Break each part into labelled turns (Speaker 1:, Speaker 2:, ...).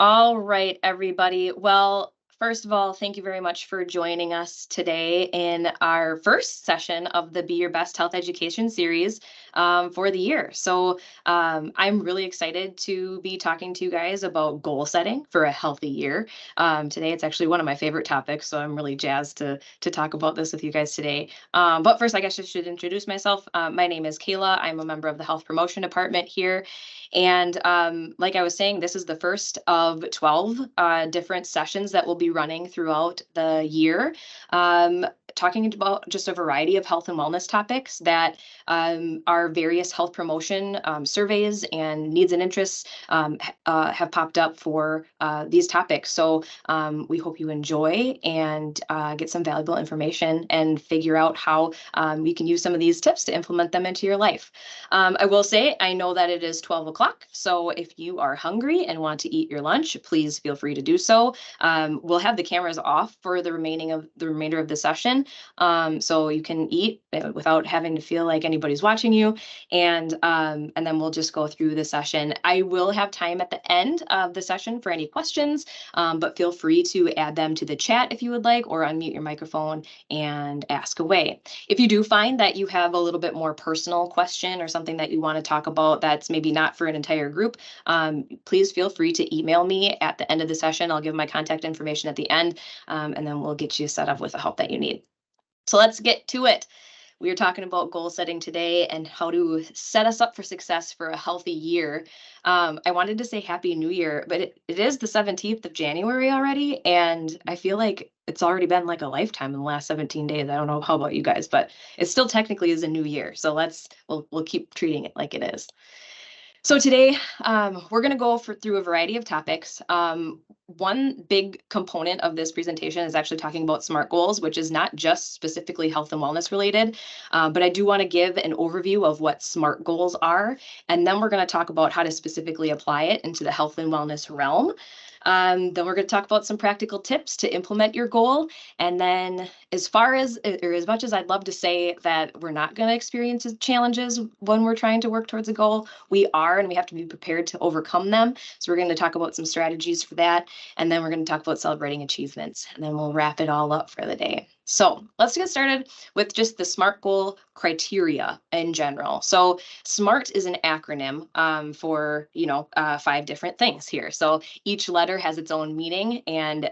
Speaker 1: All right, everybody. Well, first of all, thank you very much for joining us today in our first session of the Be Your Best Health Education series for the year. I'm really excited to be talking to you guys about goal setting for a healthy year. Today, it's actually one of my favorite topics, so I'm really jazzed to talk about this with you guys today. But first, I guess I should introduce myself. My name is Kayla. I'm a member of the Health Promotion Department here. And like I was saying, this is the first of 12 different sessions that will be running throughout the year, talking about just a variety of health and wellness topics that our various health promotion surveys and needs and interests have popped up for these topics. We hope you enjoy and get some valuable information and figure out how you can use some of these tips to implement them into your life. I will say, I know that it is 12 o'clock, so if you are hungry and want to eat your lunch, please feel free to do so. We'll have the cameras off for the remainder of the session, so you can eat without having to feel like anybody's watching you, and then we'll just go through the session. I will have time at the end of the session for any questions, but feel free to add them to the chat if you would like, or unmute your microphone and ask away. If you do find that you have a little bit more personal question or something that you want to talk about that's maybe not for an entire group, please feel free to email me at the end of the session. I'll give my contact information at the end, and then we'll get you set up with the help that you need. So let's get to it. We are talking about goal setting today and how to set us up for success for a healthy year. I wanted to say Happy New Year, but it is the 17th of January already, and I feel like it's already been like a lifetime in the last 17 days. I don't know how about you guys, but it still technically is a new year. So we'll keep treating it like it is. So today, we're going to go through a variety of topics. One big component of this presentation is actually talking about SMART goals, which is not just specifically health and wellness related, but I do want to give an overview of what SMART goals are, and then we're going to talk about how to specifically apply it into the health and wellness realm. Then we're going to talk about some practical tips to implement your goal. And then as much as I'd love to say that we're not going to experience challenges when we're trying to work towards a goal, we are, and we have to be prepared to overcome them. So we're going to talk about some strategies for that. And then we're going to talk about celebrating achievements. And then we'll wrap it all up for the day. So let's get started with just the SMART goal criteria in general. So SMART is an acronym for 5 different things here. So each letter has its own meaning and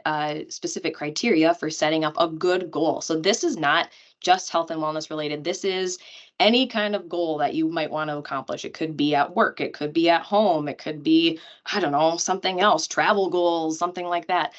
Speaker 1: specific criteria for setting up a good goal. So this is not just health and wellness related. This is any kind of goal that you might want to accomplish. It could be at work, it could be at home, it could be, I don't know, something else, travel goals, something like that.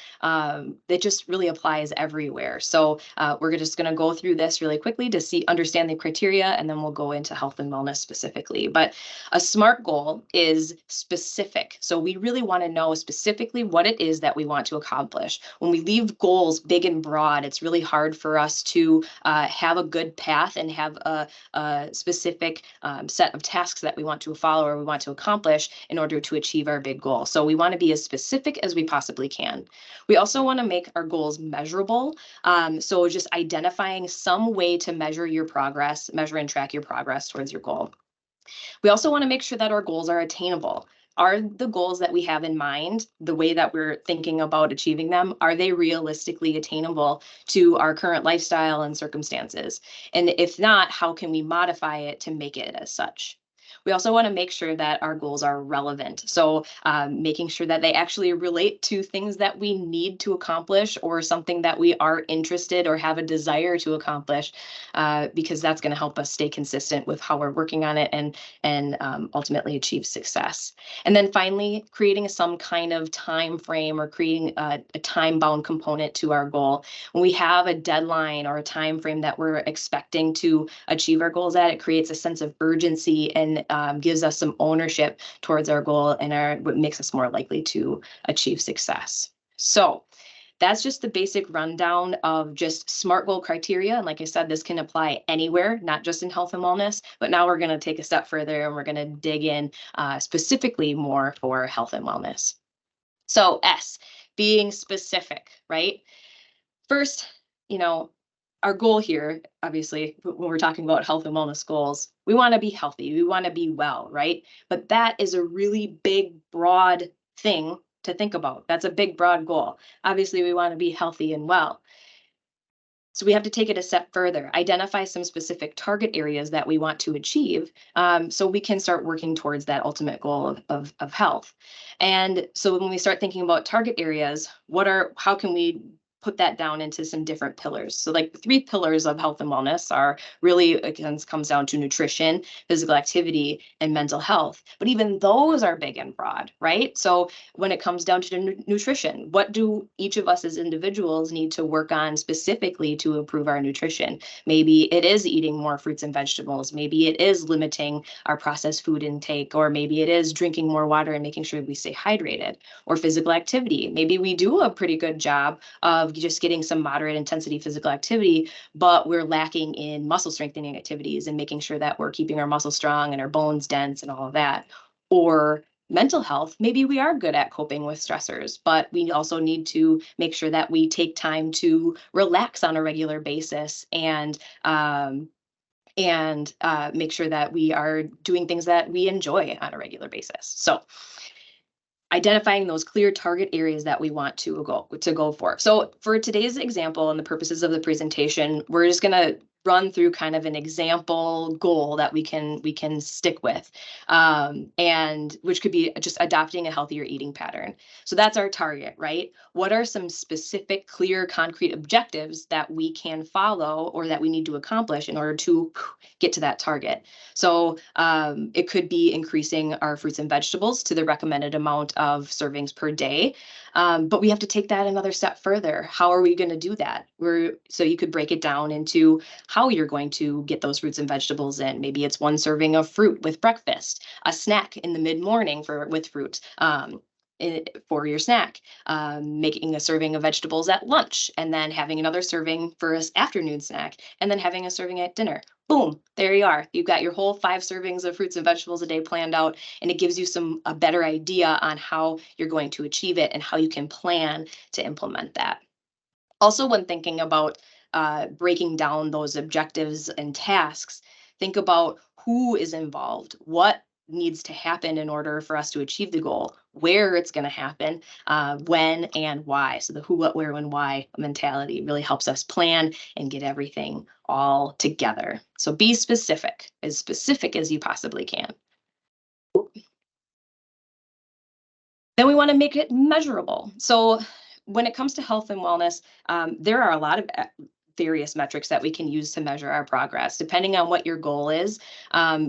Speaker 1: It just really applies everywhere. So we're just going to go through this really quickly to understand the criteria, and then we'll go into health and wellness specifically. But a SMART goal is specific. So we really want to know specifically what it is that we want to accomplish. When we leave goals big and broad, it's really hard for us to have a good path and have a specific set of tasks that we want to follow or we want to accomplish in order to achieve our big goal. So we want to be as specific as we possibly can. We also want to make our goals measurable. So just identifying some way to measure and track your progress towards your goal. We also want to make sure that our goals are attainable. Are the goals that we have in mind, the way that we're thinking about achieving them, are they realistically attainable to our current lifestyle and circumstances? And if not, how can we modify it to make it as such? We also want to make sure that our goals are relevant. So making sure that they actually relate to things that we need to accomplish or something that we are interested or have a desire to accomplish, because that's going to help us stay consistent with how we're working on it and ultimately achieve success. And then finally, creating some kind of time frame or creating a time-bound component to our goal. When we have a deadline or a time frame that we're expecting to achieve our goals at, it creates a sense of urgency and gives us some ownership towards our goal and what makes us more likely to achieve success. So that's just the basic rundown of just SMART goal criteria. And like I said, this can apply anywhere, not just in health and wellness, but now we're going to take a step further and we're going to dig in specifically more for health and wellness. So S, being specific, right? First, our goal here, obviously, when we're talking about health and wellness goals, we want to be healthy. We want to be well, right? But that is a really big, broad thing to think about. That's a big, broad goal. Obviously, we want to be healthy and well. So we have to take it a step further, identify some specific target areas that we want to achieve, so we can start working towards that ultimate goal of health. And so when we start thinking about target areas, how can we put that down into some different pillars? So like the three pillars of health and wellness are really, again, comes down to nutrition, physical activity, and mental health. But even those are big and broad, right? So when it comes down to nutrition, what do each of us as individuals need to work on specifically to improve our nutrition? Maybe it is eating more fruits and vegetables. Maybe it is limiting our processed food intake, or maybe it is drinking more water and making sure we stay hydrated. Or physical activity. Maybe we do a pretty good job of just getting some moderate intensity physical activity, but we're lacking in muscle strengthening activities and making sure that we're keeping our muscles strong and our bones dense and all of that. Or mental health, maybe we are good at coping with stressors, but we also need to make sure that we take time to relax on a regular basis and make sure that we are doing things that we enjoy on a regular basis. So identifying those clear target areas that we want to go for. So for today's example and the purposes of the presentation, we're just going to run through kind of an example goal that we can stick with, and which could be just adopting a healthier eating pattern. So that's our target, right? What are some specific, clear, concrete objectives that we can follow or that we need to accomplish in order to get to that target? So it could be increasing our fruits and vegetables to the recommended amount of servings per day. But we have to take that another step further. How are we going to do that? So you could break it down into how you're going to get those fruits and vegetables in. Maybe it's one serving of fruit with breakfast, a snack in the mid-morning with fruit. For your snack, making a serving of vegetables at lunch, and then having another serving for an afternoon snack, and then having a serving at dinner. Boom, there you are. You've got your whole 5 servings of fruits and vegetables a day planned out, and it gives you a better idea on how you're going to achieve it and how you can plan to implement that. Also, when thinking about breaking down those objectives and tasks, think about who is involved, what needs to happen in order for us to achieve the goal, where it's going to happen, when and why. So the who, what, where, when, why mentality really helps us plan and get everything all together. So be specific as you possibly can. Then we want to make it measurable. So when it comes to health and wellness, there are a lot of various metrics that we can use to measure our progress. Depending on what your goal is,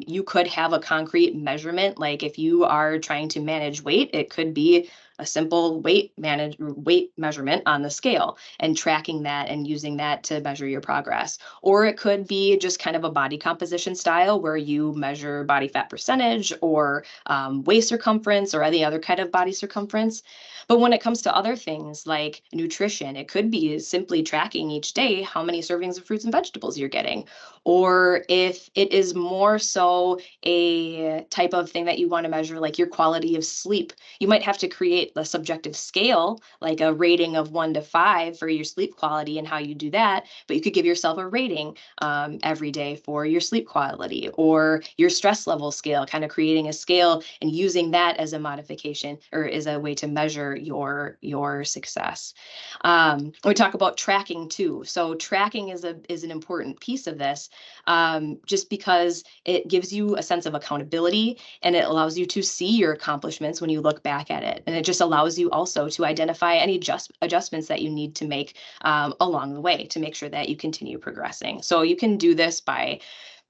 Speaker 1: you could have a concrete measurement. Like if you are trying to manage weight, it could be a simple weight measurement on the scale and tracking that and using that to measure your progress. Or it could be just kind of a body composition style where you measure body fat percentage or waist circumference or any other kind of body circumference. But when it comes to other things like nutrition, it could be simply tracking each day how many servings of fruits and vegetables you're getting. Or if it is more so a type of thing that you want to measure, like your quality of sleep, you might have to create a subjective scale, like a rating of 1 to 5 for your sleep quality and how you do that. But you could give yourself a rating every day for your sleep quality, or your stress level scale, kind of creating a scale and using that as a modification or as a way to measure your success. We talk about tracking too. So tracking is an important piece of this, just because it gives you a sense of accountability and it allows you to see your accomplishments when you look back at it. And it just allows you also to identify any adjustments that you need to make along the way to make sure that you continue progressing. So you can do this by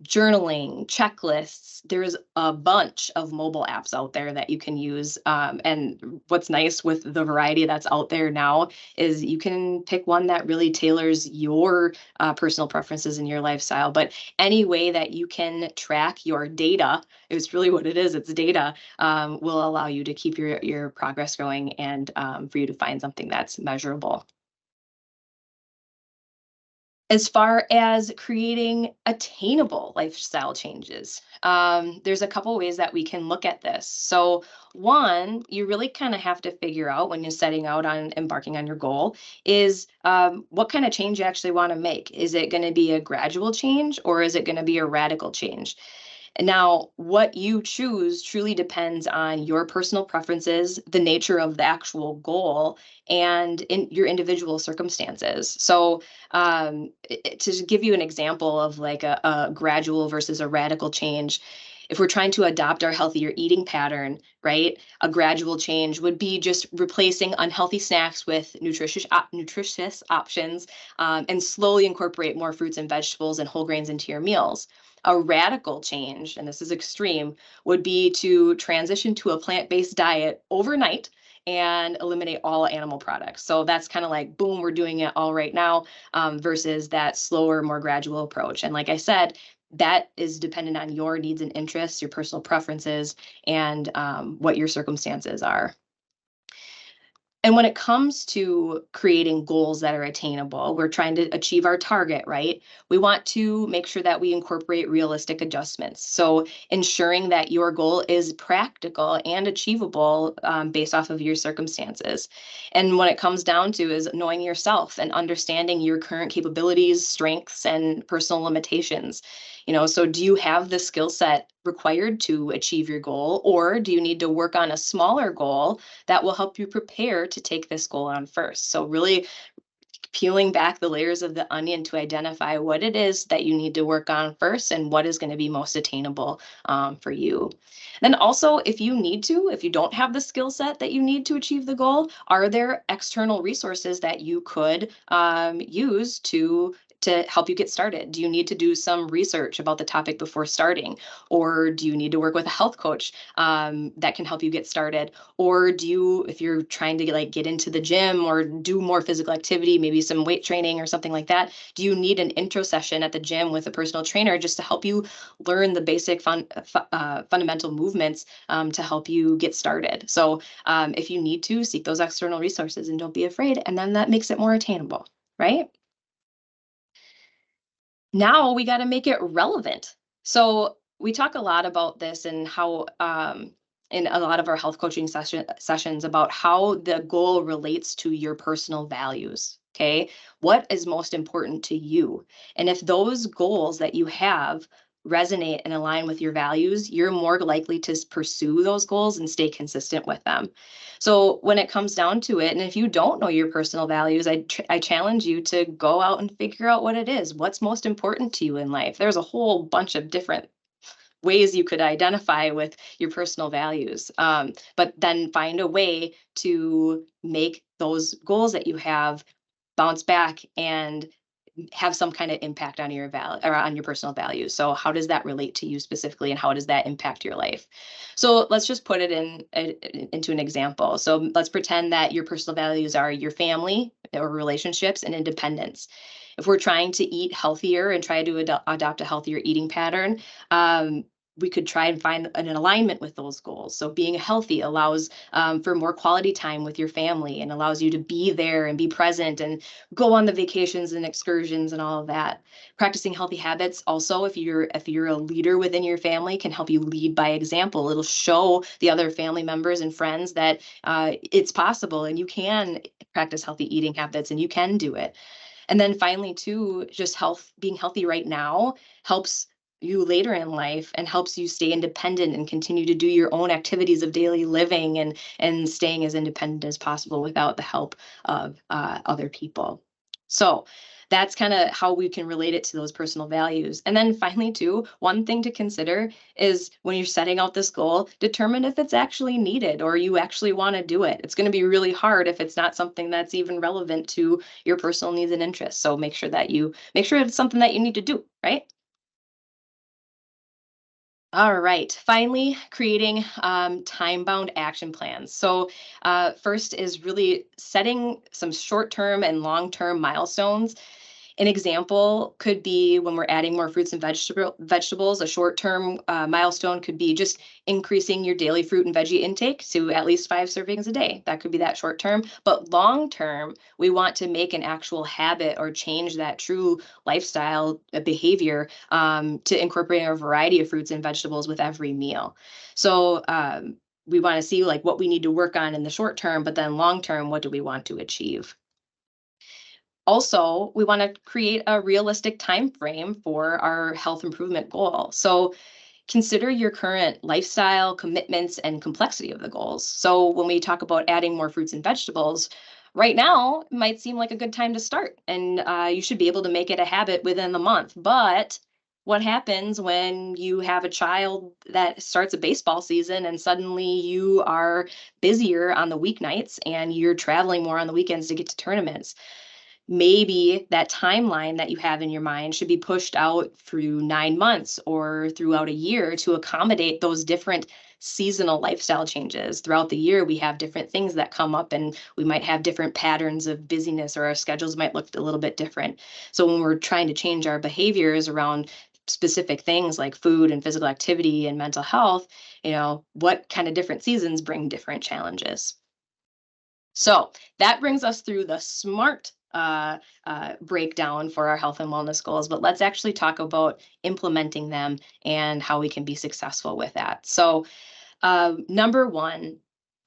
Speaker 1: journaling, checklists. There's a bunch of mobile apps out there that you can use. And what's nice with the variety that's out there now is you can pick one that really tailors your personal preferences and your lifestyle. But any way that you can track your data, it's really what it is, it's data, will allow you to keep your progress going and for you to find something that's measurable. As far as creating attainable lifestyle changes, there's a couple ways that we can look at this. So one, you really kind of have to figure out when you're setting out on embarking on your goal is what kind of change you actually want to make. Is it going to be a gradual change or is it going to be a radical change? And now, what you choose truly depends on your personal preferences, the nature of the actual goal, and in your individual circumstances. So, to give you an example of like a gradual versus a radical change, if we're trying to adopt our healthier eating pattern, right, a gradual change would be just replacing unhealthy snacks with nutritious options, and slowly incorporate more fruits and vegetables and whole grains into your meals. A radical change, and this is extreme, would be to transition to a plant-based diet overnight and eliminate all animal products. So that's kind of like, boom, we're doing it all right now, versus that slower, more gradual approach. And like I said, that is dependent on your needs and interests, your personal preferences, and what your circumstances are. And when it comes to creating goals that are attainable, we're trying to achieve our target, right? We want to make sure that we incorporate realistic adjustments. So ensuring that your goal is practical and achievable, based off of your circumstances. And when it comes down to is knowing yourself and understanding your current capabilities, strengths, and personal limitations. So do you have the skill set required to achieve your goal, or do you need to work on a smaller goal that will help you prepare to take this goal on first? So really peeling back the layers of the onion to identify what it is that you need to work on first and what is going to be most attainable, for you. Then also, if you don't have the skill set that you need to achieve the goal, are there external resources that you could use to help you get started? Do you need to do some research about the topic before starting? Or do you need to work with a health coach that can help you get started? Or if you're trying to get into the gym or do more physical activity, maybe some weight training or something like that, do you need an intro session at the gym with a personal trainer just to help you learn the basic fundamental movements, to help you get started? So if you need to, seek those external resources and don't be afraid, and then that makes it more attainable, right? Now we got to make it relevant. So we talk a lot about this and how, in a lot of our health coaching sessions about how the goal relates to your personal values. Okay. What is most important to you? And if those goals that you have resonate and align with your values, you're more likely to pursue those goals and stay consistent with them. So when it comes down to it, and if you don't know your personal values, I challenge you to go out and figure out what it is. What's most important to you in life? There's a whole bunch of different ways you could identify with your personal values, but then find a way to make those goals that you have bounce back and have some kind of impact on your value or on your personal values. So how does that relate to you specifically, and how does that impact your life? So let's just put it into an example. So let's pretend that your personal values are your family or relationships and independence. If we're trying to eat healthier and try to adopt a healthier eating pattern, we could try and find an alignment with those goals. So being healthy allows, for more quality time with your family, and allows you to be there and be present and go on the vacations and excursions and all of that. Practicing healthy habits also, if you're a leader within your family, can help you lead by example. It'll show the other family members and friends that it's possible and you can practice healthy eating habits and you can do it. And then finally, too, just being healthy right now helps you later in life and helps you stay independent and continue to do your own activities of daily living and staying as independent as possible without the help of other people. So that's kind of how we can relate it to those personal values. And then finally, too, one thing to consider is when you're setting out this goal, determine if it's actually needed or you actually want to do it. It's going to be really hard if it's not something that's even relevant to your personal needs and interests. So make sure it's something that you need to do, right? All right. Finally, creating time-bound action plans. So first is really setting some short-term and long-term milestones. An example could be when we're adding more fruits and vegetables. A short-term milestone could be just increasing your daily fruit and veggie intake to at least 5 servings a day. That could be that short term. But long term, we want to make an actual habit or change that true lifestyle behavior, to incorporating a variety of fruits and vegetables with every meal. So we want to see like what we need to work on in the short term, but then long term, what do we want to achieve? Also, we want to create a realistic time frame for our health improvement goal. So Consider your current lifestyle, commitments, and complexity of the goals. So when we talk about adding more fruits and vegetables, right now it might seem like a good time to start, and you should be able to make it a habit within the month. But what happens when you have a child that starts a baseball season and suddenly you are busier on the weeknights and you're traveling more on the weekends to get to tournaments? Maybe that timeline that you have in your mind should be pushed out through 9 months or throughout a year to accommodate those different seasonal lifestyle changes. Throughout the year, we have different things that come up, and we might have different patterns of busyness, or our schedules might look a little bit different. So when we're trying to change our behaviors around specific things like food and physical activity and mental health, what kind of different seasons bring different challenges. So that brings us through the SMART breakdown for our health and wellness goals, but let's actually talk about implementing them and how we can be successful with that. So number one,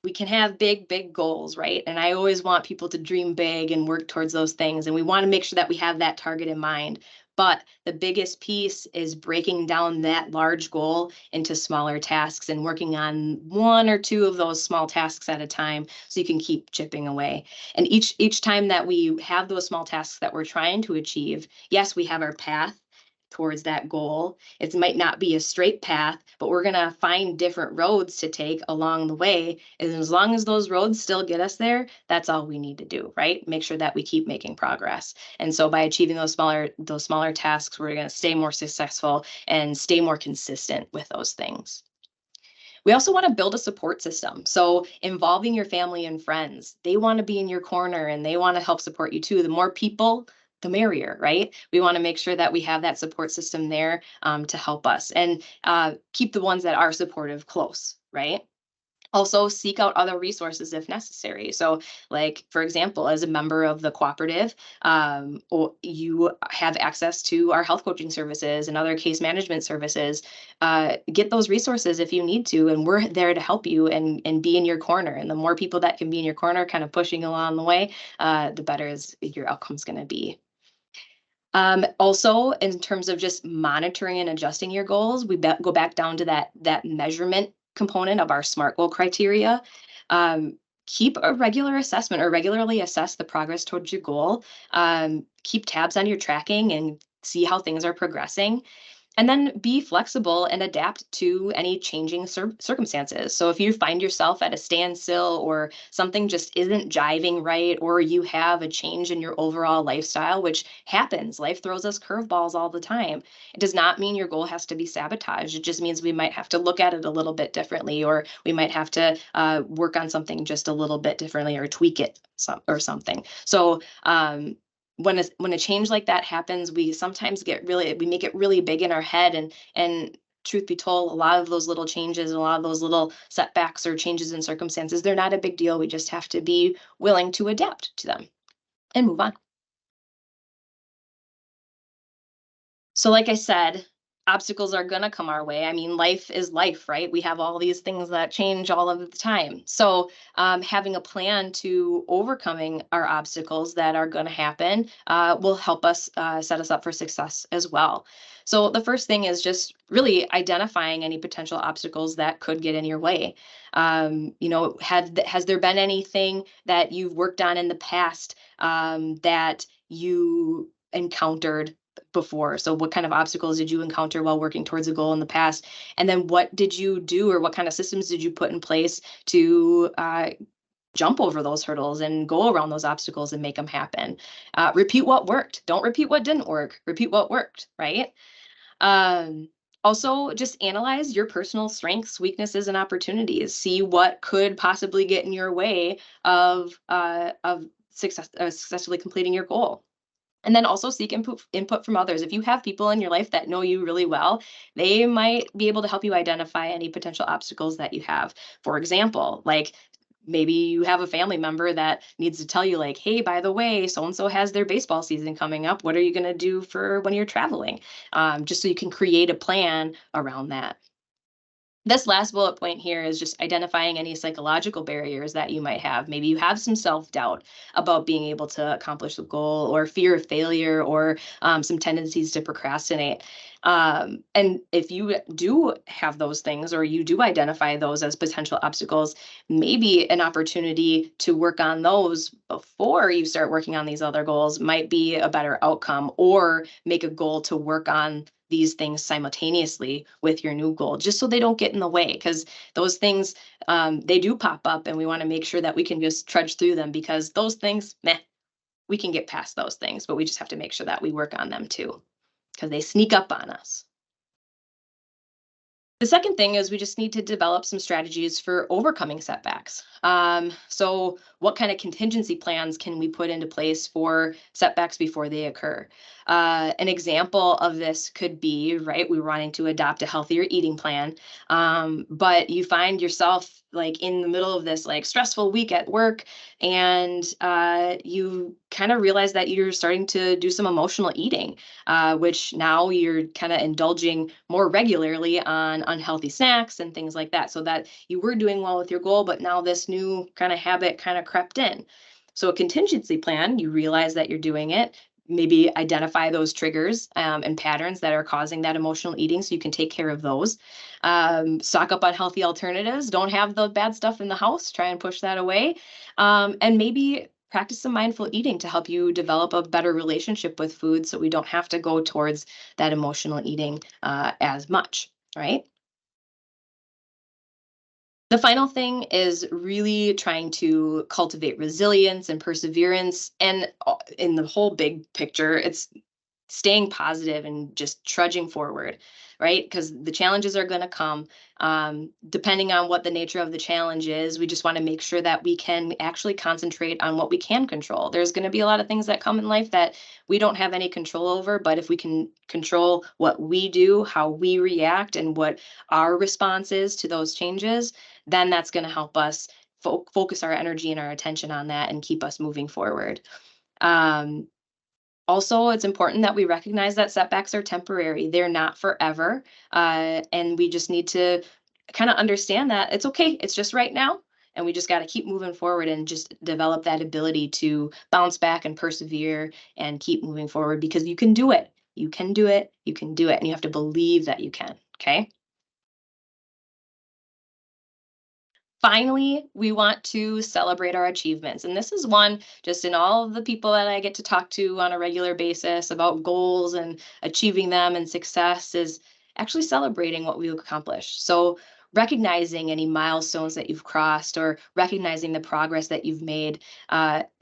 Speaker 1: we can have big, big goals, right? And I always want people to dream big and work towards those things. And we want to make sure that we have that target in mind. But the biggest piece is breaking down that large goal into smaller tasks and working on one or two of those small tasks at a time so you can keep chipping away. And each time that we have those small tasks that we're trying to achieve, yes, we have our path towards that goal. It might not be a straight path, but we're going to find different roads to take along the way. And as long as those roads still get us there, that's all we need to do, right? Make sure that we keep making progress. And so by achieving those smaller tasks, we're going to stay more successful and stay more consistent with those things. We also want to build a support system. So involving your family and friends, they want to be in your corner and they want to help support you too. The more people, the merrier, right? We want to make sure that we have that support system there to help us, and keep the ones that are supportive close, right? Also seek out other resources if necessary. So like, for example, as a member of the cooperative, you have access to our health coaching services and other case management services. Get those resources if you need to, and we're there to help you and be in your corner. And the more people that can be in your corner, kind of pushing along the way, the better is your outcome's going to be. Also, in terms of just monitoring and adjusting your goals, we go back down to that measurement component of our SMART goal criteria. Keep a regular assessment or regularly assess the progress towards your goal. Keep tabs on your tracking and see how things are progressing. And then be flexible and adapt to any changing circumstances. So if you find yourself at a standstill or something just isn't jiving right, or you have a change in your overall lifestyle, which happens, life throws us curveballs all the time. It does not mean your goal has to be sabotaged. It just means we might have to look at it a little bit differently, or we might have to work on something just a little bit differently or tweak it or something. So when a change like that happens, we sometimes we make it really big in our head, and truth be told, a lot of those little changes and a lot of those little setbacks or changes in circumstances, they're not a big deal. We just have to be willing to adapt to them and move on. So like I said, obstacles are going to come our way. I mean, life is life, right? We have all these things that change all of the time. So having a plan to overcoming our obstacles that are going to happen will help us set us up for success as well. So the first thing is just really identifying any potential obstacles that could get in your way. Has there been anything that you've worked on in the past that you encountered before? So what kind of obstacles did you encounter while working towards a goal in the past? And then what did you do, or what kind of systems did you put in place to jump over those hurdles and go around those obstacles and make them happen? Repeat what worked. Don't repeat what didn't work. Repeat what worked, right? Also, just analyze your personal strengths, weaknesses, and opportunities. See what could possibly get in your way of successfully completing your goal. And then also seek input from others. If you have people in your life that know you really well, they might be able to help you identify any potential obstacles that you have. For example, like maybe you have a family member that needs to tell you, like, hey, by the way, so-and-so has their baseball season coming up. What are you going to do for when you're traveling? Just so you can create a plan around that. This last bullet point here is just identifying any psychological barriers that you might have. Maybe you have some self-doubt about being able to accomplish the goal, or fear of failure, or some tendencies to procrastinate. And if you do have those things, or you do identify those as potential obstacles, maybe an opportunity to work on those before you start working on these other goals might be a better outcome, or make a goal to work on these things simultaneously with your new goal, just so they don't get in the way, because those things, they do pop up, and we want to make sure that we can just trudge through them, because those things, meh, we can get past those things, but we just have to make sure that we work on them too, because they sneak up on us. The second thing is we just need to develop some strategies for overcoming setbacks. So, what kind of contingency plans can we put into place for setbacks before they occur? An example of this could be, right, we're wanting to adopt a healthier eating plan, but you find yourself like in the middle of this like stressful week at work, and you kind of realize that you're starting to do some emotional eating, which now you're kind of indulging more regularly on unhealthy snacks and things like that. So that you were doing well with your goal, but now this new kind of habit kind of crept in. So a contingency plan, you realize that you're doing it. Maybe identify those triggers and patterns that are causing that emotional eating, so you can take care of those. Stock up on healthy alternatives. Don't have the bad stuff in the house. Try and push that away. And maybe practice some mindful eating to help you develop a better relationship with food, so we don't have to go towards that emotional eating as much, right? The final thing is really trying to cultivate resilience and perseverance. And in the whole big picture, it's staying positive and just trudging forward, right? Because the challenges are going to come. Depending on what the nature of the challenge is, we just want to make sure that we can actually concentrate on what we can control. There's going to be a lot of things that come in life that we don't have any control over, but if we can control what we do, how we react, and what our response is to those changes, then that's going to help us focus our energy and our attention on that and keep us moving forward. Um, Also, it's important that we recognize that setbacks are temporary. They're not forever. And we just need to kind of understand that it's okay. It's just right now. And we just got to keep moving forward and just develop that ability to bounce back and persevere and keep moving forward, because you can do it. You can do it. You can do it. And you have to believe that you can. Okay. Finally, we want to celebrate our achievements. And this is one just in all of the people that I get to talk to on a regular basis about goals and achieving them and success, is actually celebrating what we've accomplished. So, recognizing any milestones that you've crossed, or recognizing the progress that you've made,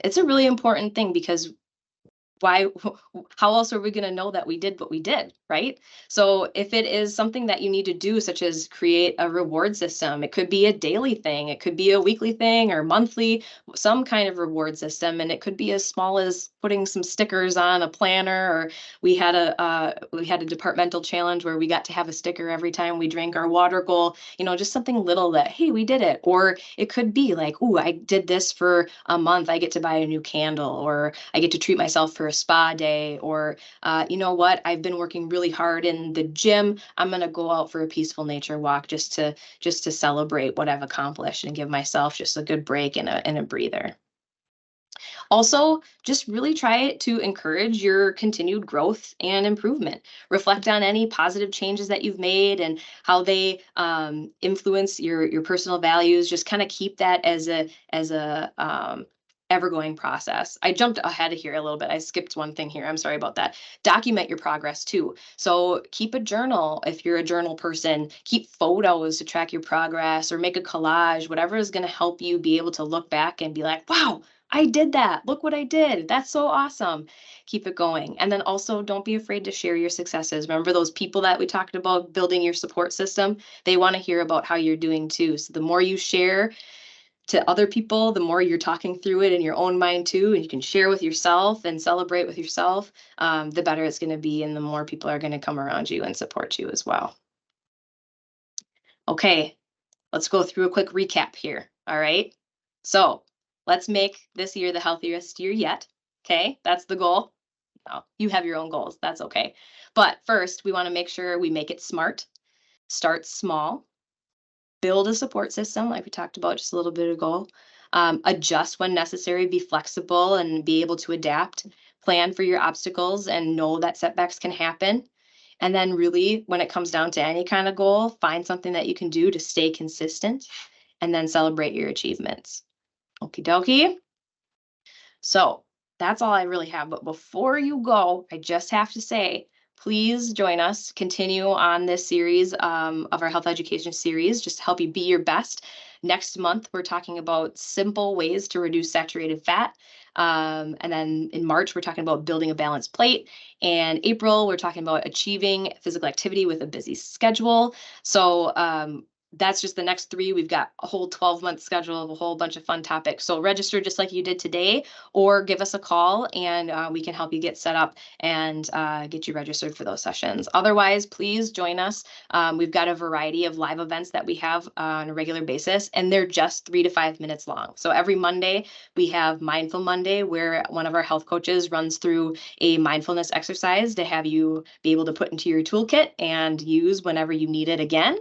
Speaker 1: it's a really important thing, because why how else are we going to know that we did what we did, right? So if it is something that you need to do, such as create a reward system, it could be a daily thing, it could be a weekly thing, or monthly, some kind of reward system. And it could be as small as putting some stickers on a planner, or we had a departmental challenge where we got to have a sticker every time we drank our water goal, just something little that, hey, we did it. Or it could be like, ooh, I did this for a month, I get to buy a new candle, or I get to treat myself for a spa day, or you know what, I've been working really hard in the gym, I'm going to go out for a peaceful nature walk, just to celebrate what I've accomplished and give myself just a good break and a breather. Also, just really try to encourage your continued growth and improvement. Reflect on any positive changes that you've made and how they influence your personal values. Just kind of keep that as a ever going process. I jumped ahead of here a little bit. I skipped one thing here. I'm sorry about that. Document your progress too. So keep a journal if you're a journal person. Keep photos to track your progress, or make a collage, whatever is going to help you be able to look back and be like, wow, I did that. Look what I did. That's so awesome. Keep it going. And then also, don't be afraid to share your successes. Remember those people that we talked about building your support system? They want to hear about how you're doing too. So the more you share to other people, the more you're talking through it in your own mind too, and you can share with yourself and celebrate with yourself, the better it's going to be, and the more people are going to come around you and support you as well. Okay, let's go through a quick recap here. All right. So let's make this year the healthiest year yet. Okay, that's the goal. No, you have your own goals. That's okay. But first, we want to make sure we make it smart. Start small. build a support system like we talked about just a little bit ago, adjust when necessary, be flexible and be able to adapt, plan for your obstacles and know that setbacks can happen. And then really, when it comes down to any kind of goal, find something that you can do to stay consistent and then celebrate your achievements. Okie dokie. So that's all I really have. But before you go, I just have to say, please join us, continue on this series of our health education series, just to help you be your best. Next month, we're talking about simple ways to reduce saturated fat. And then in March, we're talking about building a balanced plate. And April, we're talking about achieving physical activity with a busy schedule. So that's just the next 3. We've got a whole 12-month schedule of a whole bunch of fun topics. So register just like you did today, or give us a call and we can help you get set up and get you registered for those sessions. Otherwise, please join us. We've got a variety of live events that we have on a regular basis, and they're just 3 to 5 minutes long. So every Monday, we have Mindful Monday, where one of our health coaches runs through a mindfulness exercise to have you be able to put into your toolkit and use whenever you need it again.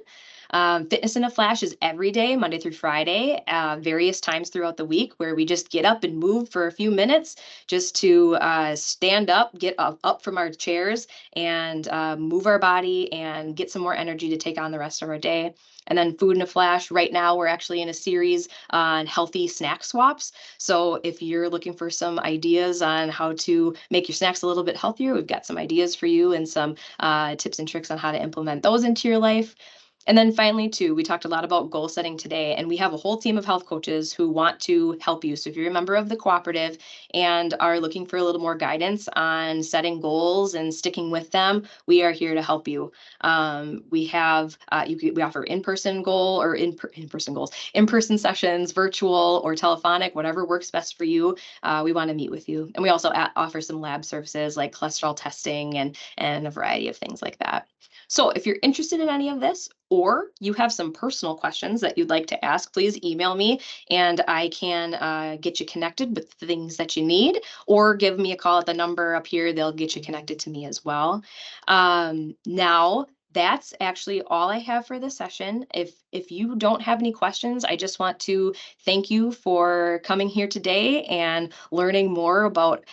Speaker 1: Fitness in a Flash is every day, Monday through Friday, various times throughout the week, where we just get up and move for a few minutes just to stand up, get up from our chairs and move our body and get some more energy to take on the rest of our day. And then Food in a Flash, right now we're actually in a series on healthy snack swaps. So if you're looking for some ideas on how to make your snacks a little bit healthier, we've got some ideas for you and some tips and tricks on how to implement those into your life. And then finally, too, we talked a lot about goal setting today, and we have a whole team of health coaches who want to help you. So if you're a member of the cooperative and are looking for a little more guidance on setting goals and sticking with them, we are here to help you. We have we offer in-person goal or in-person goals, in-person sessions, virtual or telephonic, whatever works best for you. We want to meet with you, and we also offer some lab services like cholesterol testing and a variety of things like that. So if you're interested in any of this, or you have some personal questions that you'd like to ask, please email me and I can get you connected with the things that you need, or give me a call at the number up here. They'll get you connected to me as well. Now, that's actually all I have for this session. If you don't have any questions, I just want to thank you for coming here today and learning more about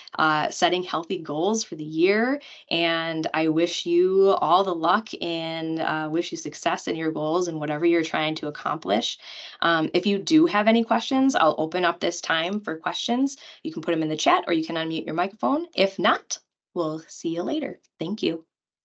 Speaker 1: setting healthy goals for the year. And I wish you all the luck and wish you success in your goals and whatever you're trying to accomplish. If you do have any questions, I'll open up this time for questions. You can put them in the chat or you can unmute your microphone. If not, we'll see you later. Thank you.